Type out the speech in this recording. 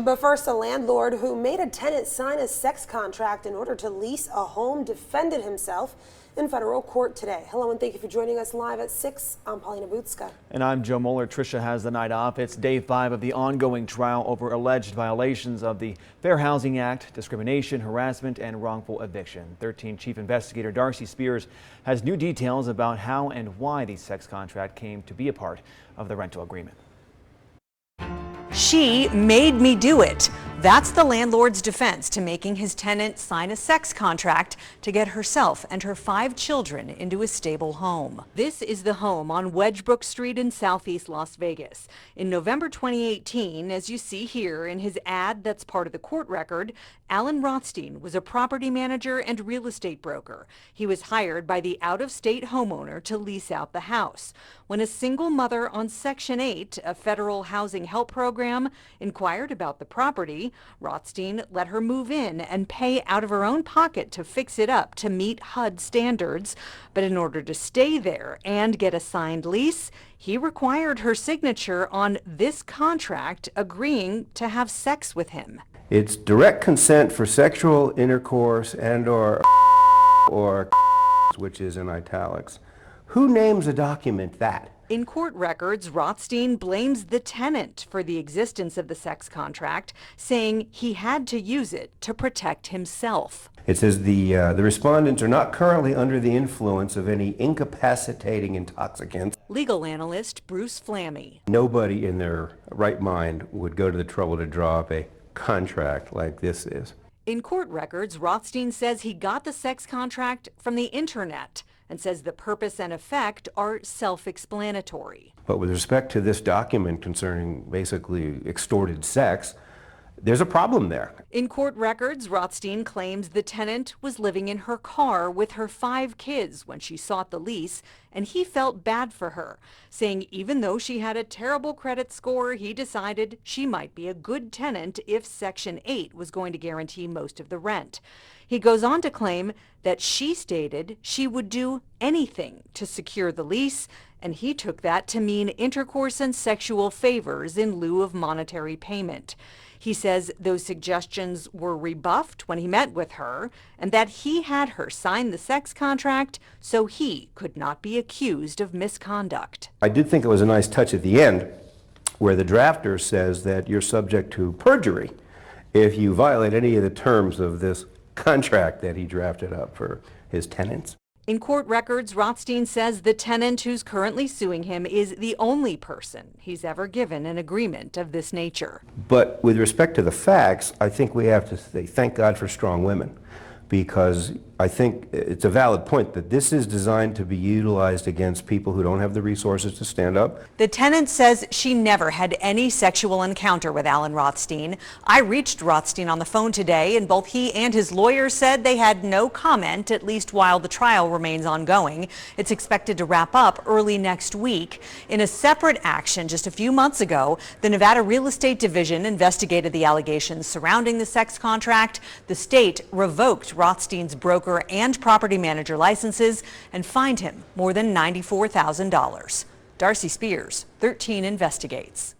But first, a landlord who made a tenant sign a sex contract in order to lease a home defended himself in federal court today. Hello and thank you for joining us live at 6. I'm Paulina Butska. And I'm Joe Moeller. Tricia has the night off. It's day 5 of the ongoing trial over alleged violations of the Fair Housing Act, discrimination, harassment, and wrongful eviction. 13 Chief Investigator Darcy Spears has new details about how and why the sex contract came to be a part of the rental agreement. She made me do it. That's the landlord's defense to making his tenant sign a sex contract to get herself and her 5 children into a stable home. This is the home on Wedgebrook Street in Southeast Las Vegas. In November 2018, as you see here in his ad that's part of the court record, Alan Rothstein was a property manager and real estate broker. He was hired by the out-of-state homeowner to lease out the house. When a single mother on Section 8, a federal housing help program, inquired about the property, Rothstein let her move in and pay out of her own pocket to fix it up to meet HUD standards. But in order to stay there and get a signed lease, he required her signature on this contract agreeing to have sex with him. It's direct consent for sexual intercourse and or which is in italics. Who names a document that? In court records, Rothstein blames the tenant for the existence of the sex contract, saying he had to use it to protect himself. It says the respondents are not currently under the influence of any incapacitating intoxicants. Legal analyst Bruce Flammy. Nobody in their right mind would go to the trouble to draw up a contract like this is. In court records, Rothstein says he got the sex contract from the internet and says the purpose and effect are self-explanatory. But with respect to this document concerning basically extorted sex, there's a problem there. In court records, Rothstein claims the tenant was living in her car with her 5 kids when she sought the lease, and he felt bad for her, saying even though she had a terrible credit score, he decided she might be a good tenant if Section 8 was going to guarantee most of the rent. He goes on to claim that she stated she would do anything to secure the lease, and he took that to mean intercourse and sexual favors in lieu of monetary payment. He says those suggestions were rebuffed when he met with her, and that he had her sign the sex contract so he could not be accused of misconduct. I did think it was a nice touch at the end where the drafter says that you're subject to perjury if you violate any of the terms of this contract that he drafted up for his tenants. In court records, Rothstein says the tenant who's currently suing him is the only person he's ever given an agreement of this nature. But with respect to the facts, I think we have to say thank God for strong women, because I think it's a valid point that this is designed to be utilized against people who don't have the resources to stand up. The tenant says she never had any sexual encounter with Alan Rothstein. I reached Rothstein on the phone today, and both he and his lawyer said they had no comment, at least while the trial remains ongoing. It's expected to wrap up early next week. In a separate action just a few months ago, the Nevada Real Estate Division investigated the allegations surrounding the sex contract. The state revoked Rothstein's broker and property manager licenses and fined him more than $94,000. Darcy Spears, 13 Investigates.